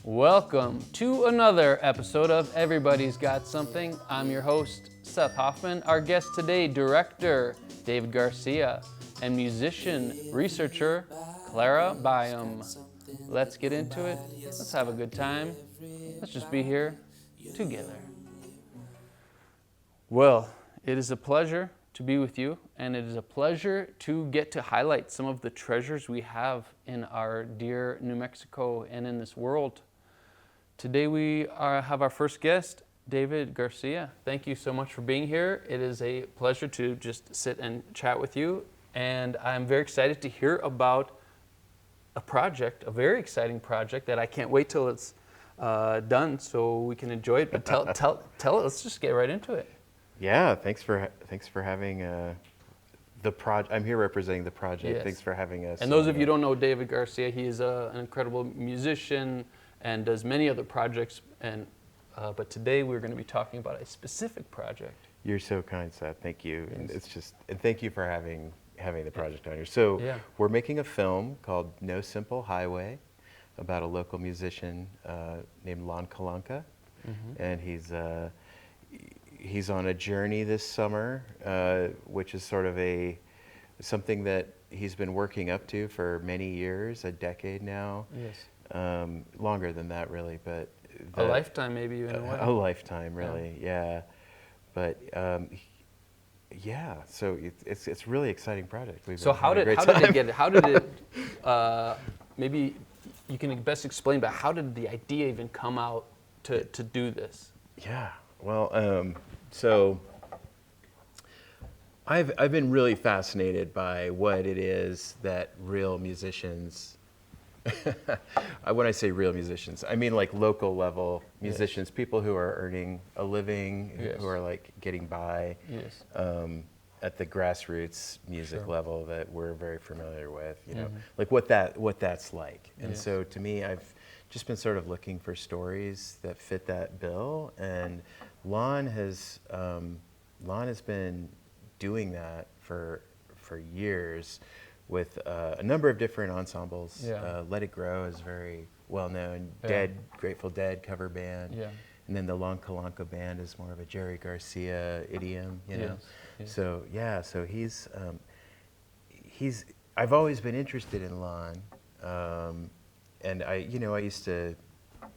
Welcome to another episode of Everybody's Got Something. I'm your host, Seth Hoffman. Our guest today, director David Garcia, and musician, researcher Clara Byom. Let's get into it. Let's have a good time. Let's just be here together. Well, it is a pleasure to be with you, and it is a pleasure to get to highlight some of the treasures we have in our dear New Mexico and in this world. Today we have our first guest, David Garcia. Thank you so much for being here. It is a pleasure to just sit and chat with you, and I'm very excited to hear about a project, a very exciting project that I can't wait till it's done so we can enjoy it. But tell let's just get right into it. Yeah, thanks for having the project. I'm here representing the project. Yes. Thanks for having us. And those of you who don't know David Garcia, he is an incredible musician and does many other projects. And but today we're going to be talking about a specific project. You're so kind, Seth. Thank you. Yes. And thank you for having the project on here. So we're making a film called No Simple Highway about a local musician named Lon Kalanka, and he's on a journey this summer, which is sort of something that he's been working up to for many years, a decade now. Yes. Longer than that, really, but a lifetime, maybe in a way. A lifetime, really, yeah. But so it's a really exciting project. So how did it get? How did it? Maybe you can best explain, but how did the idea even come out to do this? Yeah. Well, so I've been really fascinated by what it is that real musicians. When I say real musicians, I mean like local level musicians, people who are earning a living, who are like getting by at the grassroots music level that we're very familiar with, you know, like what that's like. And so to me, I've just been sort of looking for stories that fit that bill, and Lon has been doing that for years with a number of different ensembles. Let It Grow is very well known. Grateful Dead cover band. And then the Lon Kalanka band is more of a Jerry Garcia idiom, you know. So I've always been interested in Lon, and I used to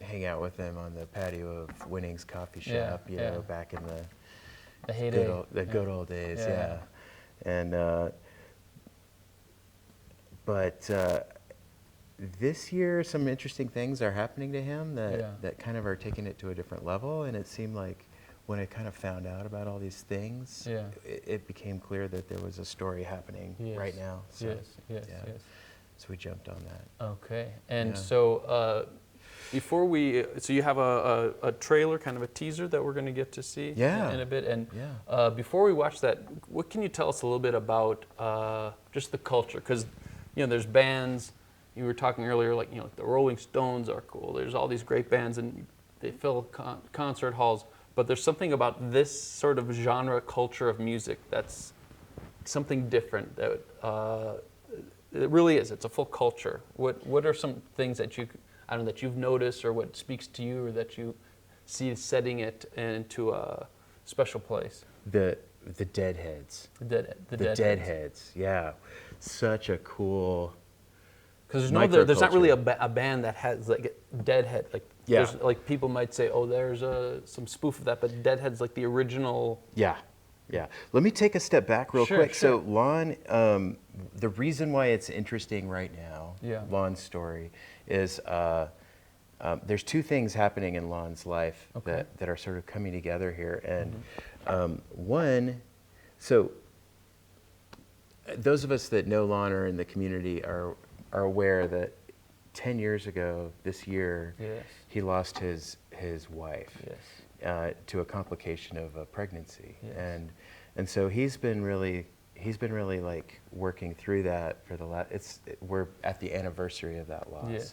hang out with him on the patio of Winning's Coffee Shop, you know, back in the heyday, good old days, and. But this year, some interesting things are happening to him that kind of are taking it to a different level. And it seemed like when I kind of found out about all these things, it became clear that there was a story happening right now. So, so we jumped on that. Okay. And so before so you have a trailer, kind of a teaser that we're going to get to see in a bit. And before we watch that, what can you tell us a little bit about just the culture? Because there's bands, you were talking earlier, like, the Rolling Stones are cool. There's all these great bands and they fill concert halls, but there's something about this sort of genre culture of music that's something different that it really is. It's a full culture. What are some things that you've noticed, or what speaks to you, or that you see setting it into a special place? The Deadheads. The Deadheads, yeah. Such a cool. Because there's not really a band that has like Deadhead. Like there's, like, people might say, oh, there's some spoof of that, but Deadhead's like the original. Yeah. Let me take a step back real quick. Sure. So Lon, the reason why it's interesting right now, Lon's story, is there's two things happening in Lon's life that are sort of coming together here. And one, so those of us that know Lon or in the community are aware that 10 years ago this year, he lost his wife to a complication of a pregnancy. And so he's been really like working through that for we're at the anniversary of that loss.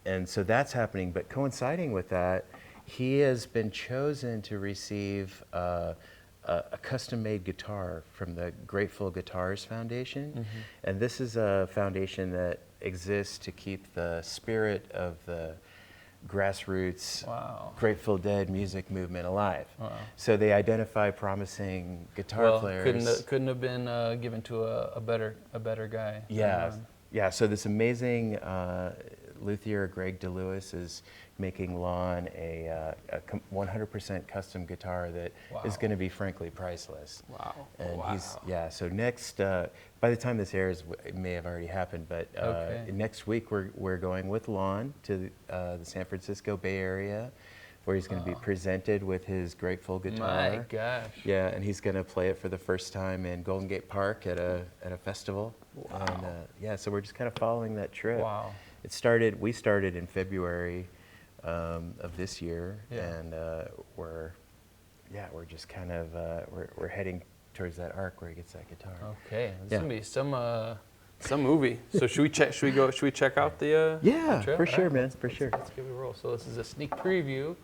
And so that's happening, but coinciding with that, he has been chosen to receive a custom-made guitar from the Grateful Guitars Foundation. And this is a foundation that exist to keep the spirit of the grassroots Wow. Grateful Dead music movement alive. Wow. So they identify promising guitar players. Couldn't have been given to a better guy. Yeah, yeah. So this amazing luthier Greg DeLewis is making Lon a 100% custom guitar that is going to be frankly priceless. Wow. And so next, by the time this airs, it may have already happened, but next week we're going with Lon to the San Francisco Bay Area, where he's going to be presented with his Grateful guitar. My gosh. Yeah, and he's going to play it for the first time in Golden Gate Park at a festival. Wow. And so we're just kind of following that trip. Wow. We started in February of this year, and we're just kind of we're heading towards that arc where he gets that guitar. Okay, this is gonna be some movie. So should we check out the yeah, trail? for sure, Right, man, for sure. Let's give it a roll. So this is a sneak preview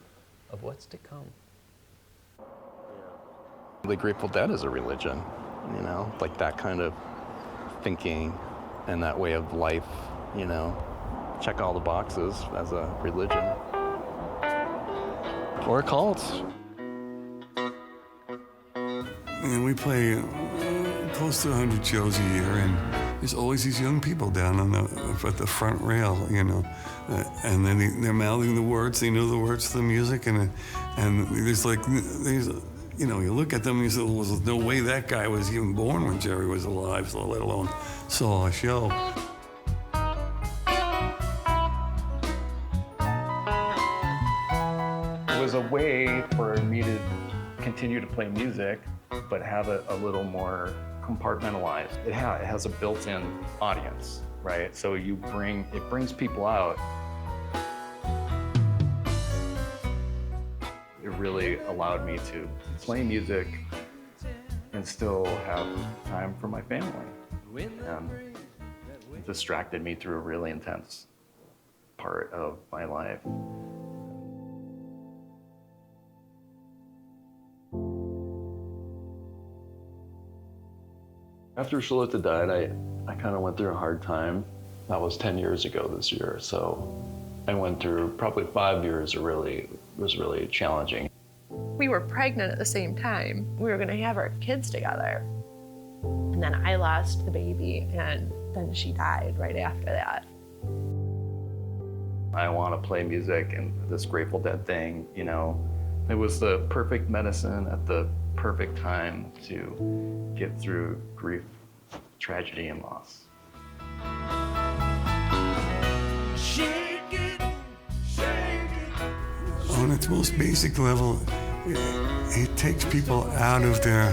of what's to come. The Grateful Dead is a religion, like that kind of thinking and that way of life, check all the boxes as a religion or a cult. And we play close to 100 shows a year, and there's always these young people down at the front rail, and then they're mouthing the words. They know the words to the music, and you look at them and you say, well, there's no way that guy was even born when Jerry was alive, so let alone saw a show. It was a way for me to continue to play music, but have it a little more compartmentalized. It has a built-in audience, right? So it brings people out. It really allowed me to play music and still have time for my family. And it distracted me through a really intense part of my life. After Charlotta died, I kind of went through a hard time. That was 10 years ago this year, so I went through probably 5 years was really challenging. We were pregnant at the same time. We were gonna have our kids together. And then I lost the baby, and then she died right after that. I want to play music, and this Grateful Dead thing, it was the perfect medicine at the perfect time to get through grief, tragedy, and loss. On its most basic level, it takes people out of their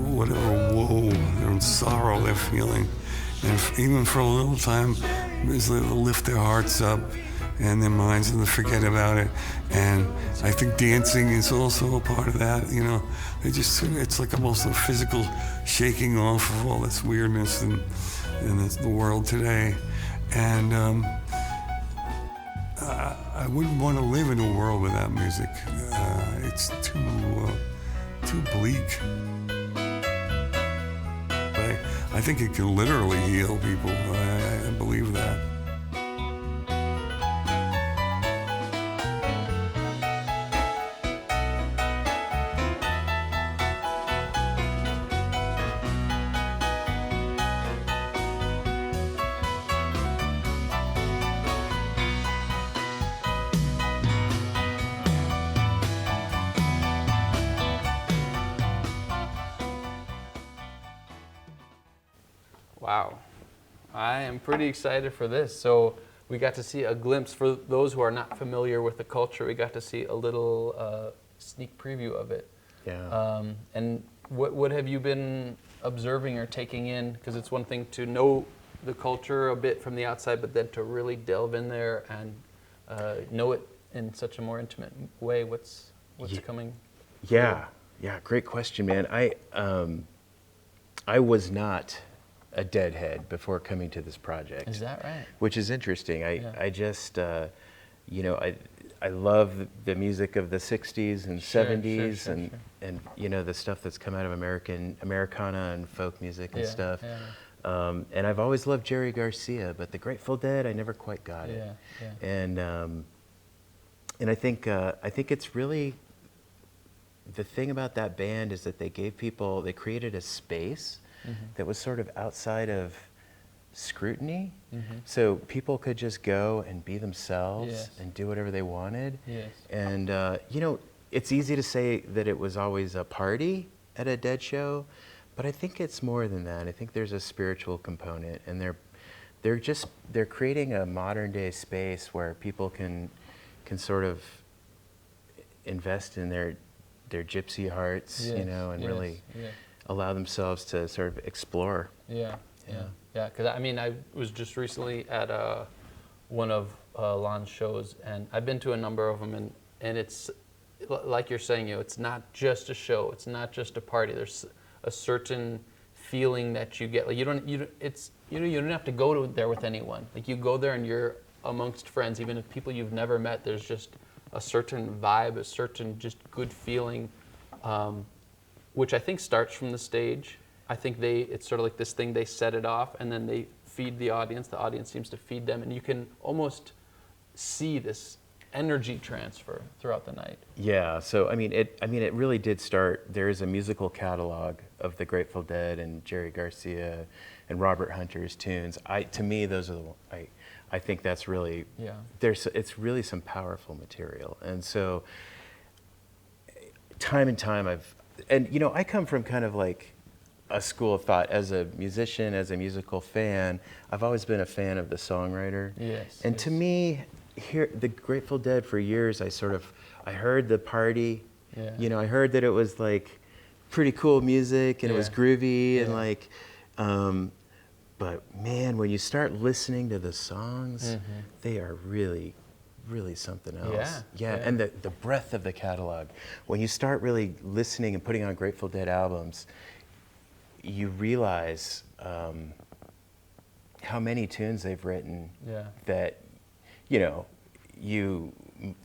whatever woe and sorrow they're feeling, and even for a little time, they'll lift their hearts up and their minds, and they forget about it. And I think dancing is also a part of that. It's like almost a physical shaking off of all this weirdness in the world today. And I wouldn't want to live in a world without music. It's too bleak. I think it can literally heal people. I believe that. Wow, I am pretty excited for this. So we got to see a glimpse. For those who are not familiar with the culture, we got to see a little sneak preview of it. Yeah. And what have you been observing or taking in? Because it's one thing to know the culture a bit from the outside, but then to really delve in there and know it in such a more intimate way. What's coming? Yeah, great question, man. I was not a Deadhead before coming to this project. Is that right? Which is interesting. I just, I love the music of the 60s and 70s and the stuff that's come out of Americana and folk music and stuff. And I've always loved Jerry Garcia, but the Grateful Dead, I never quite got it. And I think it's really, the thing about that band is that they created a space that was sort of outside of scrutiny. So people could just go and be themselves and do whatever they wanted. And, it's easy to say that it was always a party at a Dead show, but I think it's more than that. I think there's a spiritual component, and they're creating a modern day space where people can sort of invest in their gypsy hearts, and really allow themselves to sort of explore. Yeah. Because I was just recently at one of Lon's shows, and I've been to a number of them, and it's like you're saying, it's not just a show, it's not just a party. There's a certain feeling that you get. Like you don't have to go there with anyone. Like you go there and you're amongst friends, even if people you've never met. There's just a certain vibe, a certain just good feeling, which I think starts from the stage. I think it's sort of like this thing, they set it off and then they feed the audience seems to feed them, and you can almost see this energy transfer throughout the night. Yeah, so it really did start. There is a musical catalog of the Grateful Dead and Jerry Garcia and Robert Hunter's tunes. To me, those are I think that's really, it's really some powerful material. And so time and time I come from kind of like a school of thought as a musician, as a musical fan. I've always been a fan of the songwriter. And to me, the Grateful Dead, for years, I heard the party. I heard that it was like pretty cool music and it was groovy and like, but man, when you start listening to the songs, they are really, really something else. And the breadth of the catalog. When you start really listening and putting on Grateful Dead albums, you realize how many tunes they've written that, you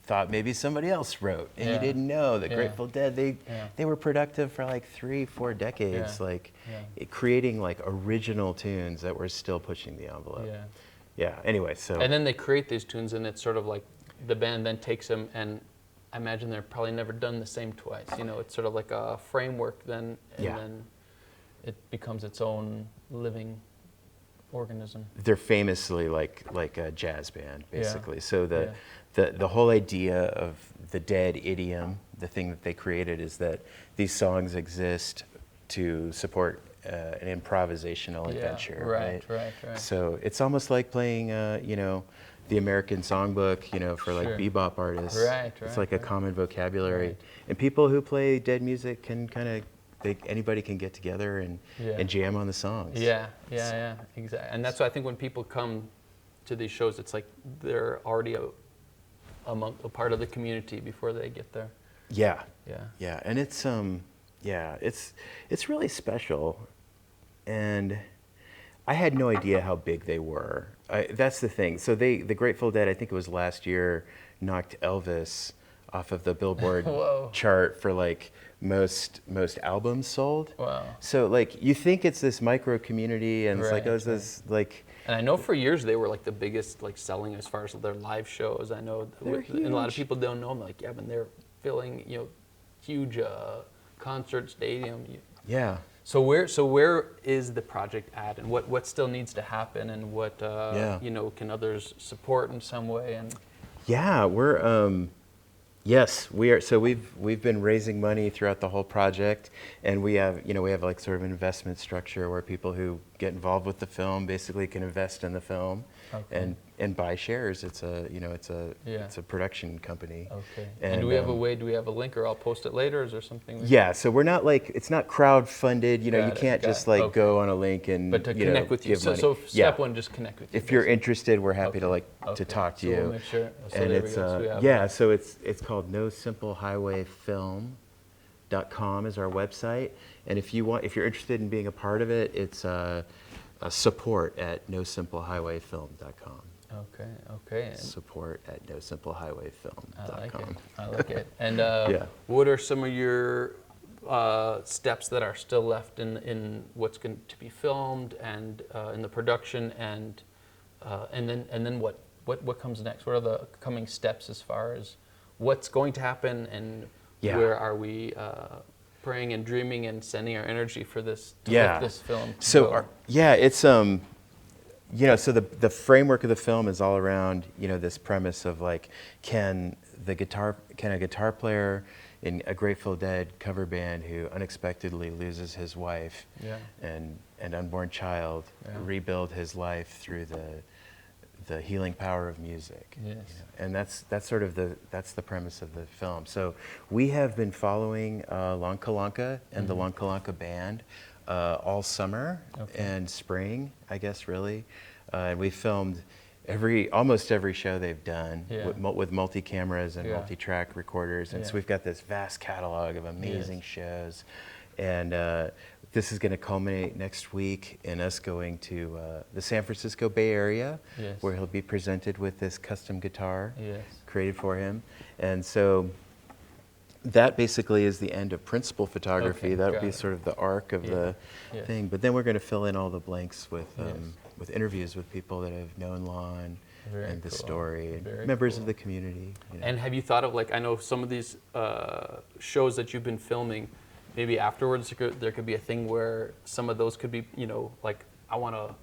thought maybe somebody else wrote, and you didn't know that Grateful Dead, they were productive for like 3-4 decades, creating like original tunes that were still pushing the envelope. Anyway, so. And then they create these tunes, and it's sort of like the band then takes them, and I imagine they're probably never done the same twice. It's sort of like a framework then, and then it becomes its own living organism. They're famously like a jazz band, basically. So the whole idea of the Dead idiom, the thing that they created, is that these songs exist to support an improvisational adventure. Right. So it's almost like playing, the American Songbook, for like bebop artists. It's like a common vocabulary, and people who play Dead music can kind of. Anybody can get together and jam on the songs. Exactly. And that's why I think when people come to these shows, it's like they're already a part of the community before they get there. And it's really special. And I had no idea how big they were. That's the thing. So the Grateful Dead, I think it was last year, knocked Elvis off of the Billboard chart for like most albums sold. Wow. So like you think it's this micro community, and it's like this like. And I know for years they were like the biggest like selling as far as their live shows. I know, and a lot of people don't know them. Like when they're filling huge concert stadium. So where is the project at, and what still needs to happen, and what can others support in some way? And we're. Yes, we are. So we've been raising money throughout the whole project, and we have like sort of an investment structure where people who get involved with the film basically can invest in the film and buy shares. It's a production company. Okay. And do we have a link, or I'll post it later? Is there something? So we're not like, it's not crowdfunded. You can't just go on a link and but to connect with you. So step one, just connect with you. If you're interested, we're happy to to talk to you. We'll make sure. So and it's so it's called NoSimpleHighwayFilm.com is our website, and if you're interested in being a part of it, it's support at NoSimpleHighwayFilm.com. Okay. Support at NoSimpleHighwayFilm.com. I like it. And what are some of your steps that are still left in what's going to be filmed and in the production, and then what comes next? What are the coming steps as far as what's going to happen, and where are we praying and dreaming and sending our energy for this to let this film so go? It's so the framework of the film is all around this premise of like, can a guitar player in a Grateful Dead cover band who unexpectedly loses his wife and unborn child rebuild his life through the healing power of music? Yes. And that's sort of the premise of the film. So we have been following Lon Kalanka and the Lon Kalanka band all summer and spring, I guess, really. And we filmed almost every show they've done with multi-cameras and multi-track recorders. And so we've got this vast catalog of amazing shows. And this is going to culminate next week in us going to the San Francisco Bay Area, where he'll be presented with this custom guitar created for him. And so that basically is the end of principal photography. That would be sort of the arc of the thing. But then we're going to fill in all the blanks with interviews with people that have known Lon and the story, and members of the community. And have you thought of, like, I know some of these shows that you've been filming, maybe afterwards there could be a thing where some of those could be, like, I want to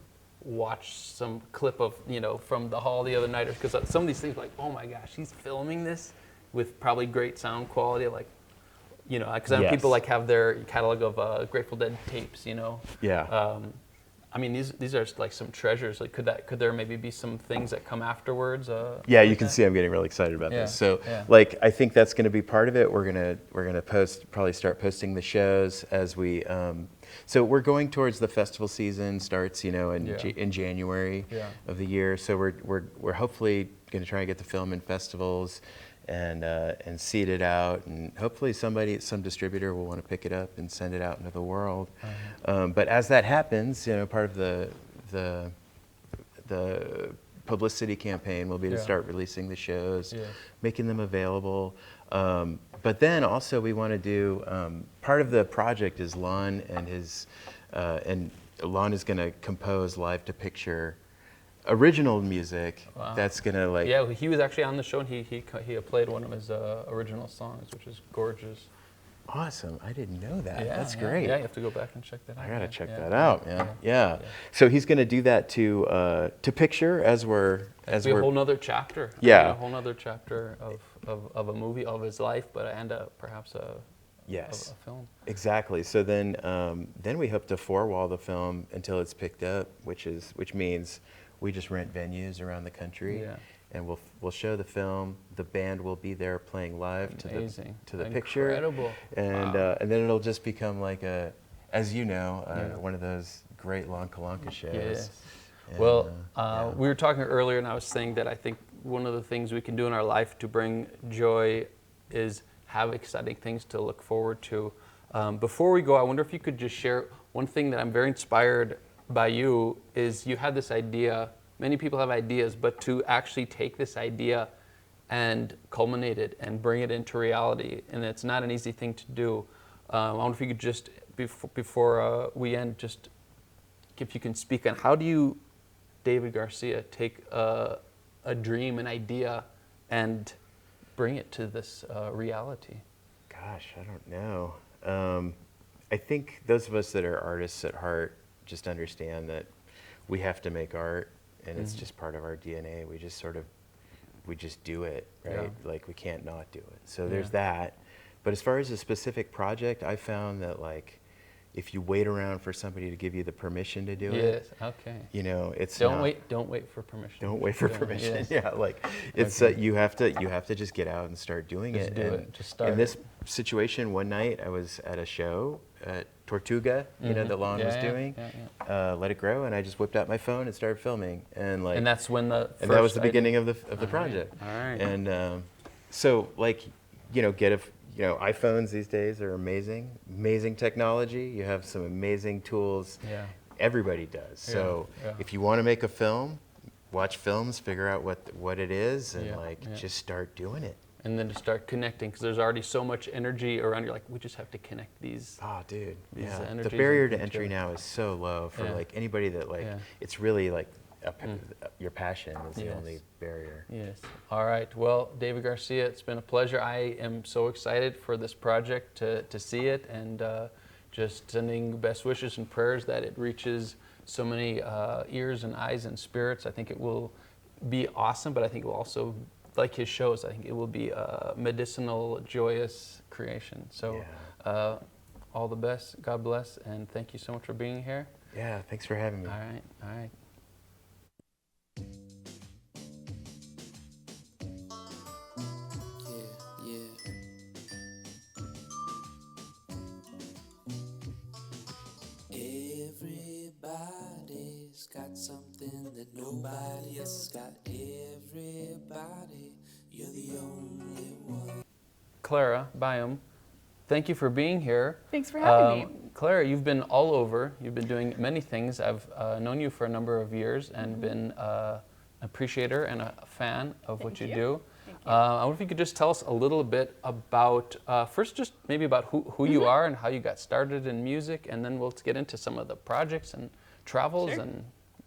watch some clip of, from the hall the other night, because some of these things, like, oh my gosh, he's filming this with probably great sound quality, like, because I know people like have their catalog of Grateful Dead tapes, I mean, these are like some treasures. Like, could there maybe be some things that come afterwards? You can see I'm getting really excited about this. So, like, I think that's going to be part of it. We're gonna probably start posting the shows as we. So we're going towards the festival season starts, in January of the year. So we're hopefully going to try and get the film in festivals and seed it out, and hopefully some distributor will want to pick it up and send it out into the world. But as that happens, part of the publicity campaign will be to start releasing the shows, making them available. But then also we want to do, part of the project is Lon and Lon is going to compose live to picture original music that's gonna like. Yeah, he was actually on the show, and he played one of his original songs, which is gorgeous. Awesome! I didn't know that. That's great. Yeah, you have to go back and check that out. I gotta check that out, man. Yeah. So he's gonna do that to picture as we're a whole nother chapter. Yeah. A whole nother chapter of a movie of his life, but perhaps a film. Exactly. So then we hope to four-wall the film until it's picked up, which means we just rent venues around the country, and we'll show the film. The band will be there playing live to the picture. Incredible. And and then it'll just become like one of those great Lon Kalanka shows. Yes. And, well, we were talking earlier, and I was saying that I think one of the things we can do in our life to bring joy is have exciting things to look forward to. Before we go, I wonder if you could just share one thing that I'm very inspired by you is you had this idea. Many people have ideas, but to actually take this idea and culminate it and bring it into reality, and it's not an easy thing to do. I wonder if you could just, before we end, just if you can speak on how do you, David Garcia, take a dream, an idea, and bring it to this reality? Gosh, I don't know. I think those of us that are artists at heart just understand that we have to make art, and it's just part of our DNA. We just do it, right? Like, we can't not do it. So there's that. But as far as a specific project, I found that, like, if you wait around for somebody to give you the permission to do it, it's don't wait for permission. Don't wait for permission. Yes. Yeah, like it's you have to just get out and start doing just it. Do it. Just start. In this situation, one night I was at a show at Tortuga, that Lon was doing, Let It Grow, and I just whipped out my phone and started filming, and that's when that was the beginning of the project. All right. And so, like, iPhones these days are amazing technology. You have some amazing tools. Yeah. Everybody does. So if you want to make a film, watch films, figure out what it is, and just start doing it. And then to start connecting, because there's already so much energy around. You're like, we just have to connect these. Oh, dude. These Yeah. The energies barrier to into entry it. now is so low for Yeah. like anybody that like, Yeah. it's really like your passion is the Yes. only barrier. Yes. All right. Well, David Garcia, it's been a pleasure. I am so excited for this project to see it, and just sending best wishes and prayers that it reaches so many ears and eyes and spirits. I think it will be awesome, but I think it will also, like his shows, I think it will be a medicinal, joyous creation. So all the best. God bless, and thank you so much for being here. Yeah, thanks for having me. All right. All right. Everybody's got something that nobody else has got. Everybody, you're the only one. Clara Byom, thank you for being here. Thanks for having me. Clara, you've been all over. You've been doing many things. I've known you for a number of years and been an appreciator and a fan of what you do. I wonder if you could just tell us a little bit about, first just maybe about who you are and how you got started in music, and then we'll get into some of the projects and travels and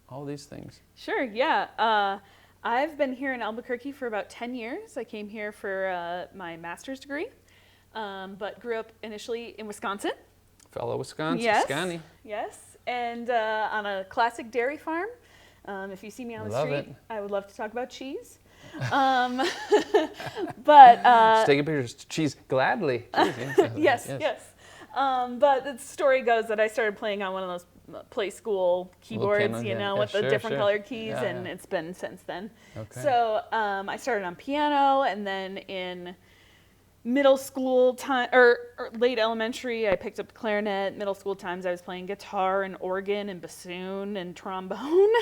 all these things. Sure, yeah. I've been here in Albuquerque for about 10 years. I came here for my master's degree, but grew up initially in Wisconsin. Fellow Wisconsin, Yes, Scotty. yes, and on a classic dairy farm. If you see me on the Love street, it. I would love to talk about cheese. Just taking pictures, cheese, gladly. Yes. But the story goes that I started playing on one of those play school keyboards, piano, you know, yeah, with the sure, different sure. colored keys, Yeah, and yeah. it's been since then. Okay. So I started on piano, and then in middle school time or late elementary, I picked up clarinet. Middle school times, I was playing guitar and organ and bassoon and trombone.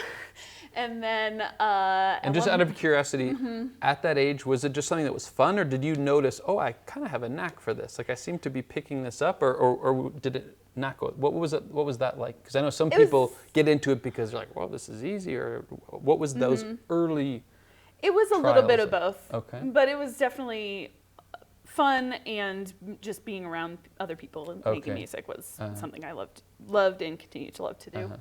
And then And just out of curiosity, at that age, was it just something that was fun, or did you notice, oh, I kind of have a knack for this? Like I seem to be picking this up, or did it not go? What was it? What was that like? Because I know some people get into it because they're like, well, this is easy, or what was those early? it was a little bit trials of both. Okay. But it was definitely fun, and just being around other people and making Okay. music was something I loved and continue to love to do.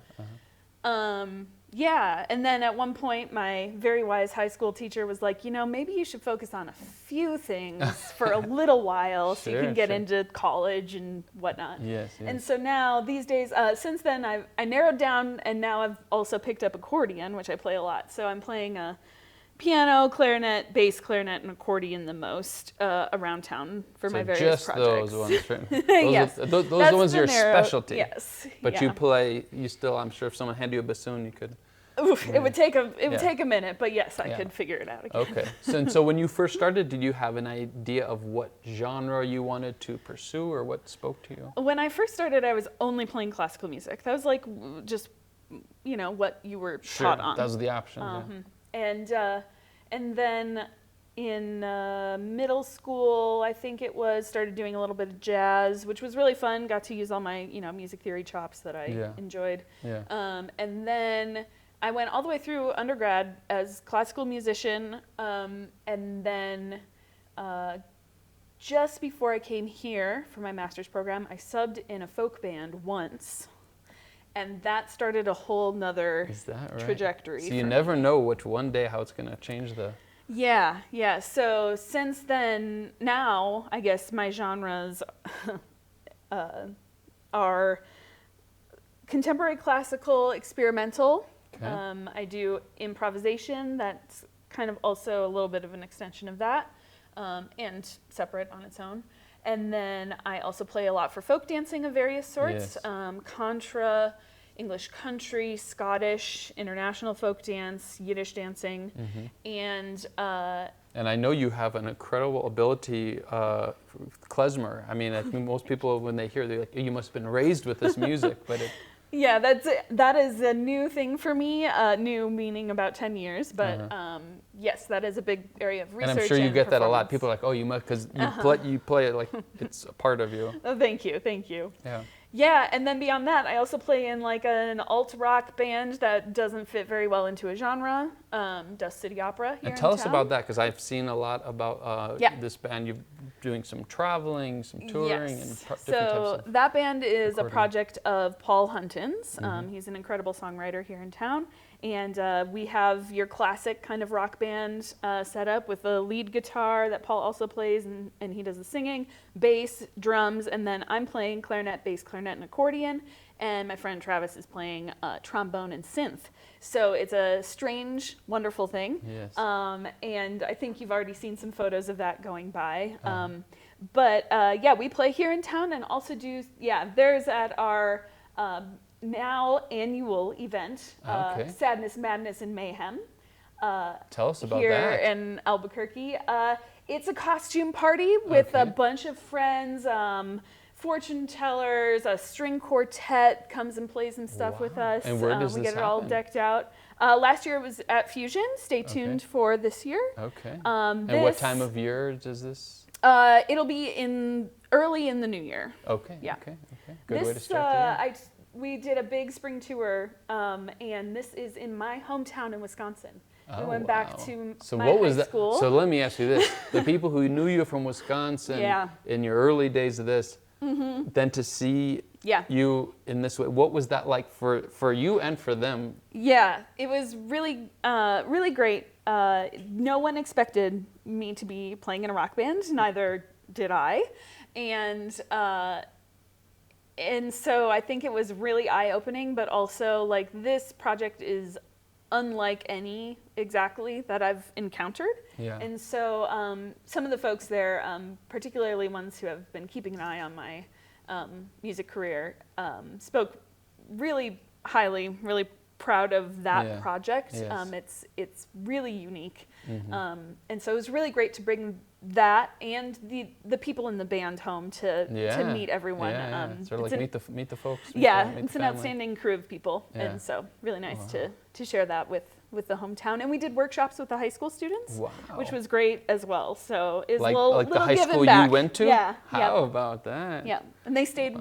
Yeah, and then at one point, my very wise high school teacher was like, you know, maybe you should focus on a few things for a little while so you Sure, can get sure. into college and whatnot. Yes, And yes. so now, these days, since then, I narrowed down, and now I've also picked up accordion, which I play a lot. So I'm playing piano, clarinet, bass clarinet, and accordion the most around town for my various just projects. those ones. Right? Yes. Those are the That's ones the are your narrow- specialty. Yes. But yeah. you play. You still. I'm sure if someone handed you a bassoon, you could. Oof, it would take Yeah. take a minute, but yes, I Yeah. could figure it out again. Okay. So when you first started, did you have an idea of what genre you wanted to pursue, or what spoke to you? When I first started, I was only playing classical music. That was like just, you know, what you were taught on. That was the option. Yeah. And then in middle school, I think it was, started doing a little bit of jazz, which was really fun. Got to use all my, you know, music theory chops that I enjoyed. Yeah. And then I went all the way through undergrad as classical musician, and then just before I came here for my master's program, I subbed in a folk band once, and that started a whole nother Is that right? trajectory. So you for me. never know which one day how it's going to change the. Yeah. So since then, now I guess my genres are contemporary classical, experimental. Okay. I do improvisation. That's kind of also a little bit of an extension of that, and separate on its own. And then I also play a lot for folk dancing of various sorts, Yes. contra, English country, Scottish, international folk dance, Yiddish dancing, and And I know you have an incredible ability, klezmer. I mean, most people when they hear, they're like, you must have been raised with this music, but it. yeah, that is a new thing for me. New meaning about 10 years, but yes, that is a big area of research. And I'm sure you get that a lot. performance. People are like, oh, you must, because you play it like it's a part of you. Oh, thank you. Yeah. Yeah, and then beyond that, I also play in like an alt rock band that doesn't fit very well into a genre, Dust City Opera here And tell in us town. about that, because I've seen a lot about this band. You're doing some traveling, some touring, and different types So of that band is a recording. project of Paul Hunton's. He's an incredible songwriter here in town. And we have your classic kind of rock band set up with the lead guitar that Paul also plays, and he does the singing, bass, drums, and then I'm playing clarinet, bass, clarinet, and accordion. And my friend Travis is playing trombone and synth. So it's a strange, wonderful thing. Yes. And I think you've already seen some photos of that going by. But we play here in town and also there's at our now annual event, Sadness, Madness, and Mayhem. Tell us about here that. in Albuquerque. It's a costume party with a bunch of friends, fortune tellers, a string quartet comes and plays some stuff with us. And where does we this get it all happen? decked out. Last year it was at Fusion. Stay tuned for this year. Okay. And what time of year does this? It'll be early in the new year. Okay. Yeah. Okay. Good way to start the year. We did a big spring tour, and this is in my hometown in Wisconsin. We went back to my high school. So let me ask you this: the people who knew you from Wisconsin in your early days of this, then to see you in this way, what was that like for you and for them? Yeah, it was really, really great. No one expected me to be playing in a rock band. Neither did I, and so I think it was really eye-opening, but also like this project is unlike any exactly that I've encountered. Yeah. And so some of the folks there, particularly ones who have been keeping an eye on my music career, spoke really highly, really proud of that project. Yes. It's really unique. And so it was really great to bring that and the people in the band home to meet everyone. Sort of like meet the folks. It's an outstanding crew of people, and so really nice to share that with the hometown. And we did workshops with the high school students, which was great as well. So it's like a little the high give school and back. you went to. Yeah. How about that? Yeah, and they stayed.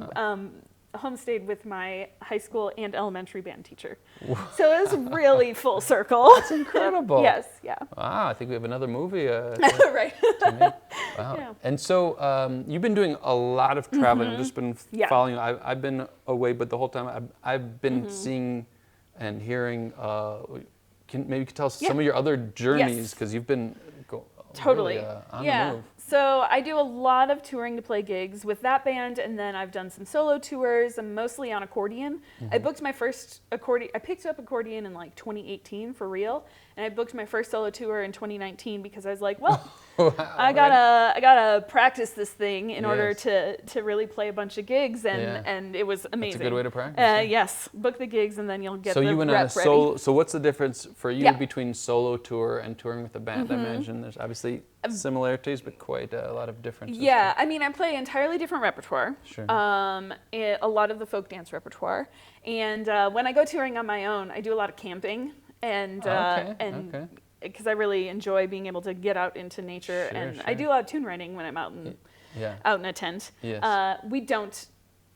Homestayed with my high school and elementary band teacher. So it was really full circle. That's incredible. Yes, yeah. Wow, I think we have another movie right. to make. Wow. Yeah. And so you've been doing a lot of traveling. I've just been following you. I've been away, but the whole time I've been seeing and hearing. Maybe you could tell us some of your other journeys, because you've been totally really, on the move. So I do a lot of touring to play gigs with that band, and then I've done some solo tours. I'm mostly on accordion. I booked my first accordion. I picked up accordion in like 2018 for real, and I booked my first solo tour in 2019 because I was like, well, I gotta practice this thing in order to really play a bunch of gigs, and it was amazing. That's a good way to practice. Yes, book the gigs, and then you'll get so the you went rep on a ready. solo. So what's the difference for you between solo tour and touring with a band? I imagine there's obviously similarities, but quite a lot of differences. Yeah, I mean, I play entirely different repertoire. Sure. A lot of the folk dance repertoire, and when I go touring on my own, I do a lot of camping, and because I really enjoy being able to get out into nature, I do a lot of tune writing when I'm out in a tent. Yes. We don't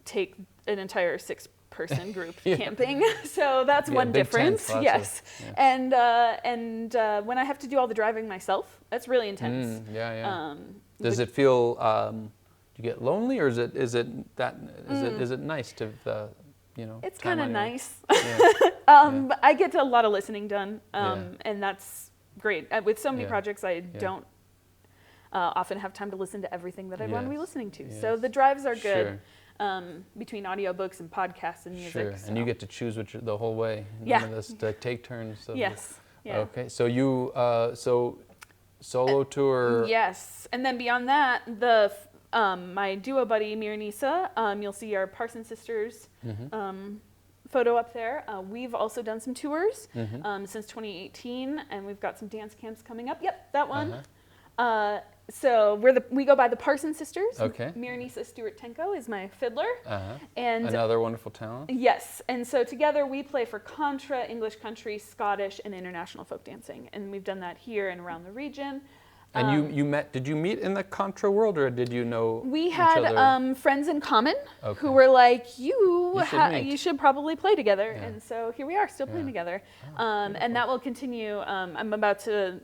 take an entire 6-person group camping, so that's one difference. Yes. And when I have to do all the driving myself, that's really intense. Does it feel? Do you get lonely, or is it nice to It's kind of nice. Yeah. I get a lot of listening done, and that's great. With so many projects, I don't often have time to listen to everything that I want to be listening to. So the drives are good. Between audiobooks and podcasts and music. Sure, so. and you get to choose the whole way. None of this to take turns. So Yes. Yeah. Okay, so you solo tour. Yes, and then beyond that, my duo buddy Miranisa, you'll see our Parson Sisters photo up there. We've also done some tours since 2018, and we've got some dance camps coming up. Yep, that one. So we go by the Parson Sisters. Okay. Miranisa Stewart-Tenko is my fiddler. And another wonderful talent. Yes, and so together we play for contra, English country, Scottish, and international folk dancing, and we've done that here and around the region. And you met? Did you meet in the contra world, or did you know? We each had other? friends in common Okay. who were like, you meet." should probably play together, Yeah. and so here we are, still playing together, and that will continue. I'm about to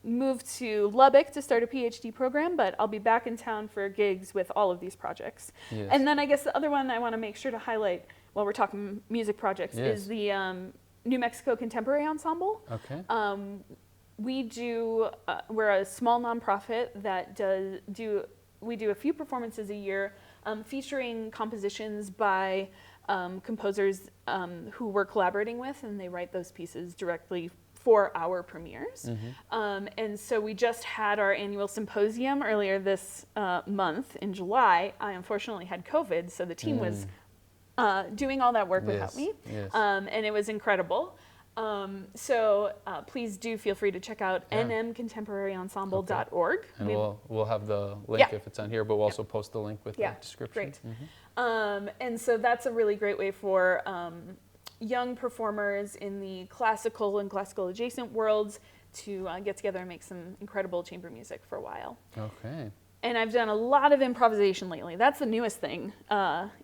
move to Lubbock to start a PhD program, but I'll be back in town for gigs with all of these projects. Yes. And then I guess the other one I want to make sure to highlight while we're talking music projects is the New Mexico Contemporary Ensemble. Okay. We're a small nonprofit that we do a few performances a year featuring compositions by composers who we're collaborating with, and they write those pieces directly for our premieres. And so we just had our annual symposium earlier this month in July. I unfortunately had COVID, so the team was doing all that work without me, and it was incredible. So please do feel free to check out nmcontemporaryensemble.org. And we'll have the link if it's on here, but we'll also post the link with the description. Great. And so that's a really great way for young performers in the classical and classical adjacent worlds to get together and make some incredible chamber music for a while. Okay. And I've done a lot of improvisation lately. That's the newest thing.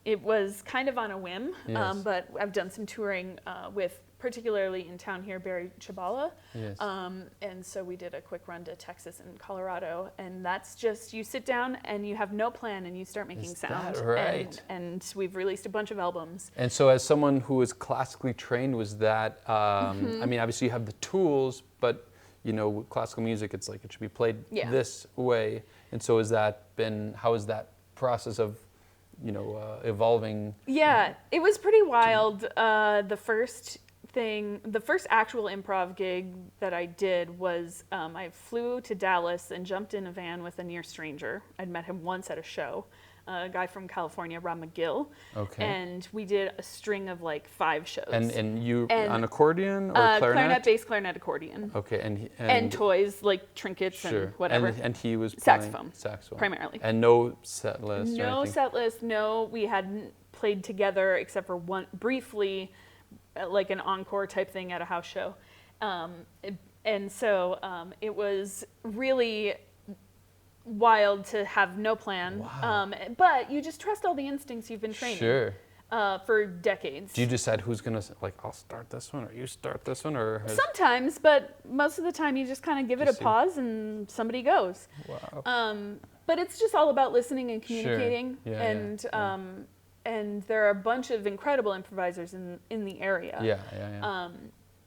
It was kind of on a whim, but I've done some touring with, particularly in town here, Barry Chabala. Yes. And so we did a quick run to Texas and Colorado. And that's just, you sit down and you have no plan and you start making sound. That right? And we've released a bunch of albums. And so as someone who is classically trained, was that, I mean, obviously you have the tools, but you know, with classical music, it's like it should be played this way. And so how has that process of, you know, evolving? Yeah, it was pretty wild. The first actual improv gig that I did was I flew to Dallas and jumped in a van with a near stranger. I'd met him once at a show, a guy from California, Rob McGill. Okay. And we did a string of like 5 shows. And you on accordion or clarinet? Clarinet, bass, clarinet, accordion. Okay, and toys like trinkets and whatever. And he was saxophone saxophone primarily. And no set list. No set list. No, we hadn't played together except for one briefly, like an encore type thing at a house show, and so it was really wild to have no plan. Wow. But you just trust all the instincts you've been training for decades. Do you decide who's gonna, like, I'll start this one, or you start this one, or? Sometimes, but most of the time you just kind of give it a pause and somebody goes. Wow. But it's just all about listening and communicating, Yeah, and there are a bunch of incredible improvisers in the area. Yeah.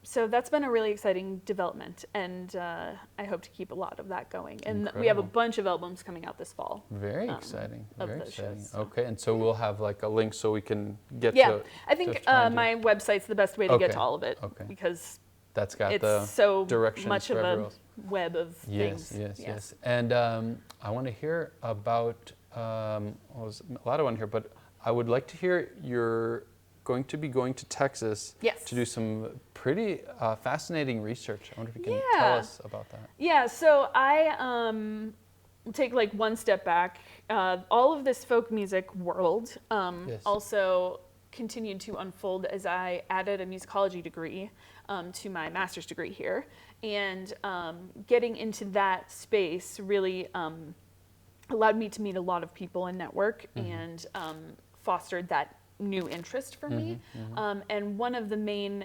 So that's been a really exciting development, and I hope to keep a lot of that going. And we have a bunch of albums coming out this fall. Very exciting. Very exciting. Shows. Okay, and so we'll have like a link so we can get to. Yeah, I think my website's the best way to get to all of it, because that's got it's the so directions much for of everyone a web of things. Yes. And I want to hear about. There's a lot of one here, but I would like to hear you're going to be going to Texas to do some pretty fascinating research. I wonder if you can tell us about that. Yeah, so I take like one step back. All of this folk music world also continued to unfold as I added a musicology degree to my master's degree here. And getting into that space really allowed me to meet a lot of people and network, and fostered that new interest for me. And one of the main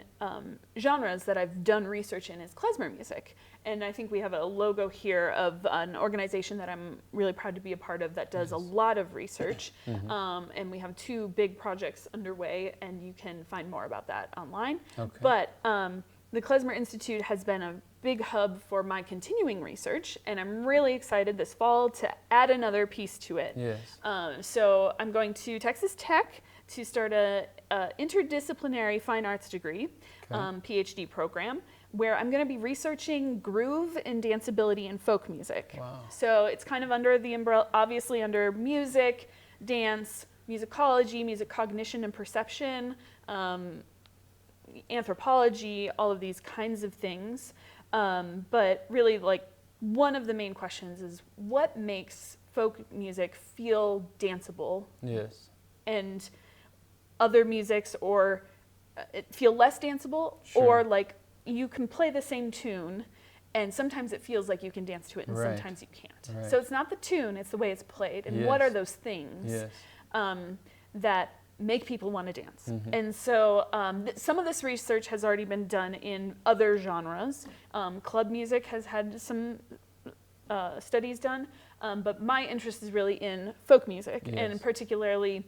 genres that I've done research in is klezmer music. And I think we have a logo here of an organization that I'm really proud to be a part of that does a lot of research. And we have 2 big projects underway, and you can find more about that online. Okay. But the Klezmer Institute has been a big hub for my continuing research, and I'm really excited this fall to add another piece to it. Yes. So I'm going to Texas Tech to start a interdisciplinary fine arts degree, PhD program, where I'm going to be researching groove and danceability in folk music. Wow. So it's kind of under the umbrella, obviously under music, dance, musicology, music cognition and perception, anthropology, all of these kinds of things. But really, like, one of the main questions is what makes folk music feel danceable? Yes. And other musics feel less danceable, or like you can play the same tune And sometimes it feels like you can dance to it, and Right. sometimes you can't. Right. So it's not the tune, it's the way it's played. And Yes. what are those things Yes. that make people want to dance? Mm-hmm. And so some of this research has already been done in other genres. Club music has had some studies done, but my interest is really in folk music, Yes. and particularly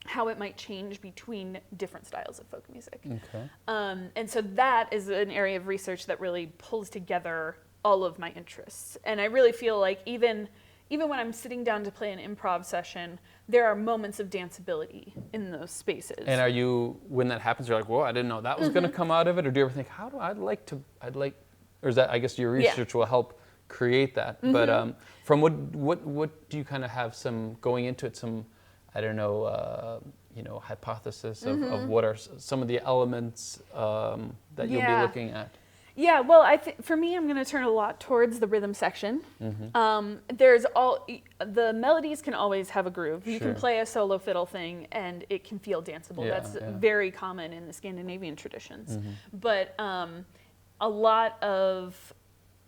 how it might change between different styles of folk music. Okay. And so that is an area of research that really pulls together all of my interests. And I really feel like even when I'm sitting down to play an improv session, there are moments of danceability in those spaces. And are you, when that happens, you're like, whoa, I didn't know that was going to come out of it? Or do you ever think, or is that, I guess your research will help create that. But from what do you kind of have some, going into it, some, I don't know, hypothesis of what are some of the elements that you'll be looking at? Yeah, well, for me, I'm going to turn a lot towards the rhythm section. There's the melodies can always have a groove. You can play a solo fiddle thing and it can feel danceable. Yeah, That's yeah. very common in the Scandinavian traditions. But a lot of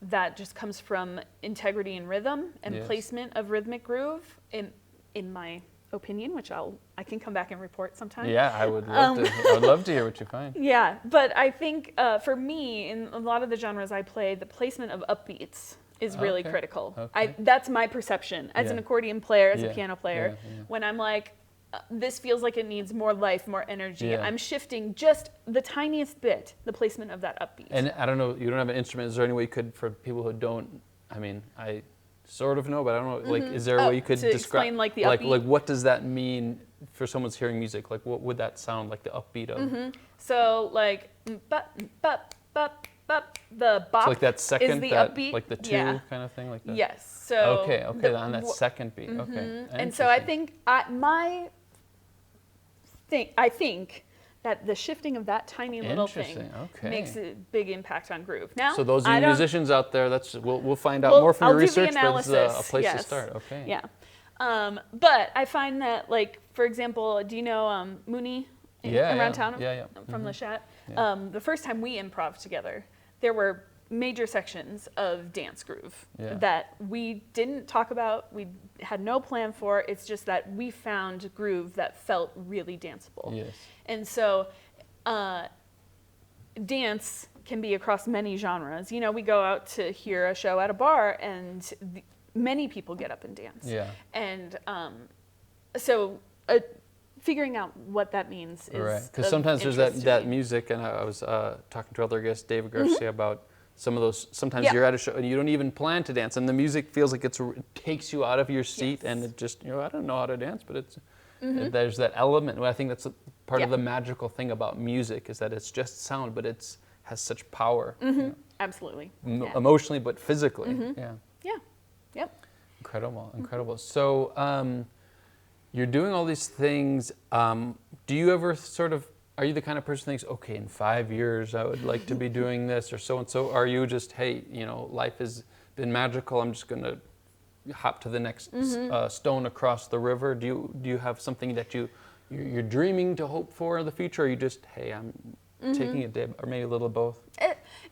that just comes from integrity in rhythm and Yes. placement of rhythmic groove, in my opinion, which I can come back and report sometime. Yeah, I would love to hear what you find. Yeah, but I think for me, in a lot of the genres I play, the placement of upbeats is really Okay, critical. okay. That's my perception as an Yeah. accordion player, as Yeah, a piano player. yeah. When I'm like, this feels like it needs more life, more energy, Yeah. I'm shifting just the tiniest bit, the placement of that upbeat. And I don't know, you don't have an instrument. Is there any way you could, for people who don't, I sort of know, but I don't know, like, is there a way you could to describe, explain, like, the upbeat? like what does that mean for someone's hearing music? Like, what would that sound like, the upbeat of? So like, the bop So like that second, is the that, upbeat. like the two Yeah. kind of thing, like that? Yes. So Okay, on that w- second beat, okay. And so I Interesting. think I think that the shifting of that tiny little thing Interesting, okay. makes a big impact on groove. Now, So those I are don't- musicians out there, we'll find out well, more from I'll your do the research, but it's a analysis, place to yes. start, okay. Yeah. But I find that, like, for example, do you know Mooney around town? Yeah. From Le Chat. Yeah. The first time we improv together, there were major sections of dance groove Yeah. that we didn't talk about, we had no plan for. It's just that we found groove that felt really danceable. Yes. And so dance can be across many genres. You know, we go out to hear a show at a bar and many people get up and dance. Yeah. And so figuring out what that means is Right, because of sometimes there's interest to that me. music, and I was talking to other guest, David Garcia, about some of those, sometimes Yeah. you're at a show and you don't even plan to dance, and the music feels like it takes you out of your seat, Yes. and it just, I don't know how to dance, but it's, there's that element. Well, I think that's part of Yeah. the magical thing about music, is that it's just sound, but has such power, Absolutely. Yeah. emotionally, but physically. Yeah. Yeah. Yep. Incredible. So you're doing all these things. Do you ever are you the kind of person who thinks, okay, in 5 years I would like to be doing this or so and so? Are you just, hey, life has been magical, I'm just going to hop to the next stone across the river? Do you have something that you're dreaming to hope for in the future? Or are you just, hey, I'm taking a dip, or maybe a little of both?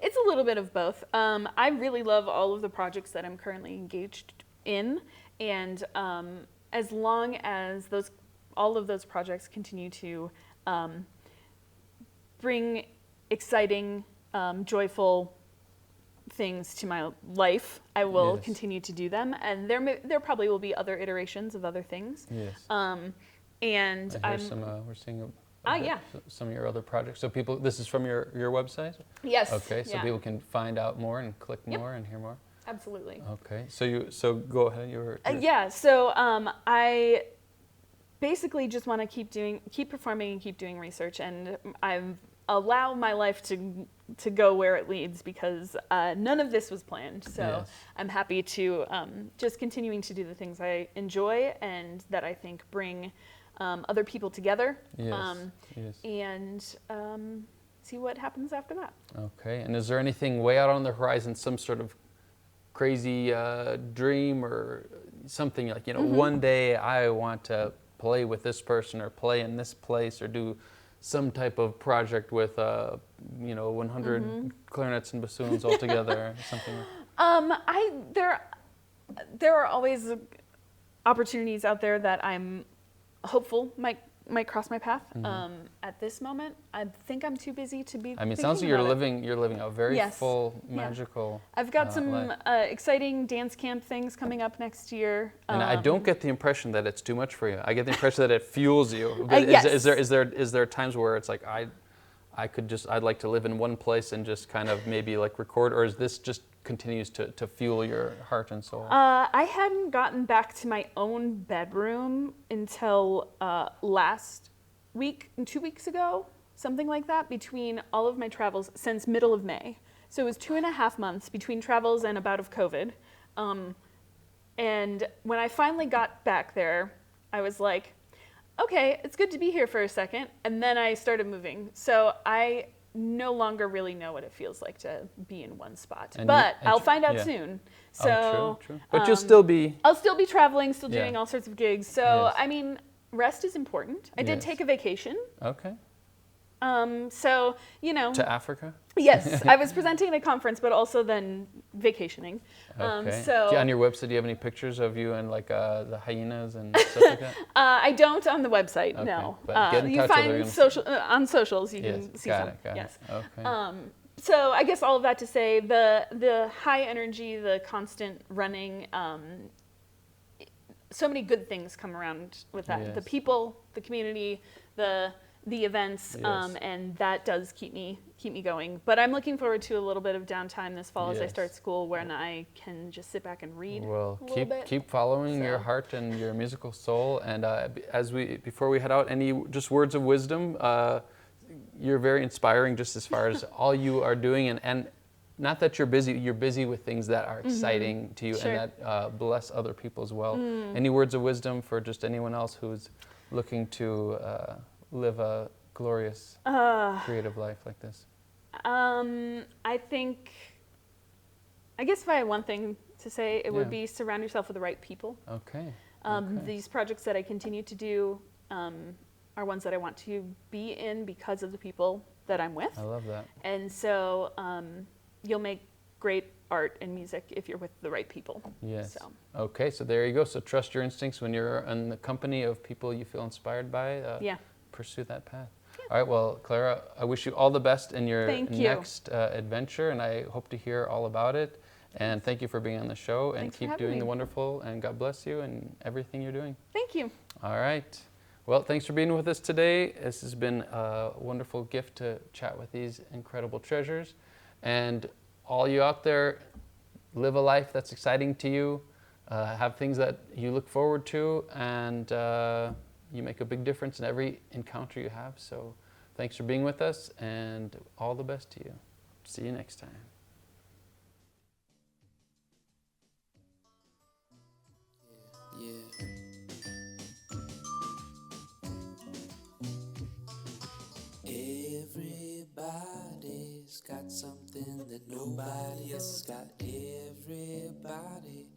It's a little bit of both. I really love all of the projects that I'm currently engaged in, and as long as all of those projects continue to bring exciting, joyful things to my life, I will Yes. continue to do them, and there probably will be other iterations of other things. Yes. And I I'm hear we're seeing yeah. some of your other projects. So people, this is from your website? Yes. Okay, so yeah, people can find out more and click Yep. more and hear more. absolutely. Okay, so go ahead. Yeah, so I basically just want to keep performing and keep doing research, and I allow my life to go where it leads, because none of this was planned. So Yes. I'm happy to just continuing to do the things I enjoy and that I think bring other people together. Yes. Yes. And see what happens after that. Okay, and is there anything way out on the horizon, some sort of crazy dream or something like, one day I want to play with this person or play in this place or do some type of project with 100 clarinets and bassoons all together, or something? There are always opportunities out there that I'm hopeful might cross my path. At this moment, I think I'm too busy to be. I mean, it sounds like you're living a very full, magical. I've got some life. exciting dance camp things coming up next year. And I don't get the impression that it's too much for you. I get the impression that it fuels you. Yes. Is there times where it's like I'd like to live in one place and just kind of maybe like record, or is this just continues to fuel your heart and soul? I hadn't gotten back to my own bedroom until last week, 2 weeks ago, something like that, between all of my travels since middle of May. So it was 2.5 months between travels and a bout of COVID. And when I finally got back there, I was like, okay, it's good to be here for a second. And then I started moving. So I no longer really know what it feels like to be in one spot. But I'll find out soon. So, true. But you'll still be... I'll still be traveling, still doing all sorts of gigs. So, I mean, rest is important. I did take a vacation. Okay. So, To Africa? Yes, I was presenting at a conference, but also then vacationing. Okay. So on your website, do you have any pictures of you and like the hyenas and stuff like that? I don't on the website. Okay, no. but get in You touch find with on socials. You can see got some. It, got yes. it. Okay. So I guess all of that to say, the high energy, the constant running. So many good things come around with that. Yes. The people, the community, the events, and that does keep me going. But I'm looking forward to a little bit of downtime this fall as I start school, when I can just sit back and read. Well, a little bit. keep following your heart and your musical soul. And before we head out, any just words of wisdom? You're very inspiring, just as far as all you are doing, and not that you're busy with things that are exciting to you and that bless other people as well. Any words of wisdom for just anyone else who's looking to live a glorious creative life like this? I guess if I had one thing to say, it would be surround yourself with the right people. Okay. These projects that I continue to do are ones that I want to be in because of the people that I'm with. I love that. And so you'll make great art and music if you're with the right people. Yes. So. Okay, so there you go. So trust your instincts when you're in the company of people you feel inspired by. Pursue that path. Yeah. All right, well, Clara, I wish you all the best in your next adventure, and I hope to hear all about it. And thank you for being on the show, and keep doing the wonderful, and God bless you and everything you're doing. Thank you. All right. Well, thanks for being with us today. This has been a wonderful gift to chat with these incredible treasures. And all you out there, live a life that's exciting to you, have things that you look forward to, and you make a big difference in every encounter you have. So thanks for being with us, and all the best to you. See you next time. Everybody's got something that nobody else has got. Everybody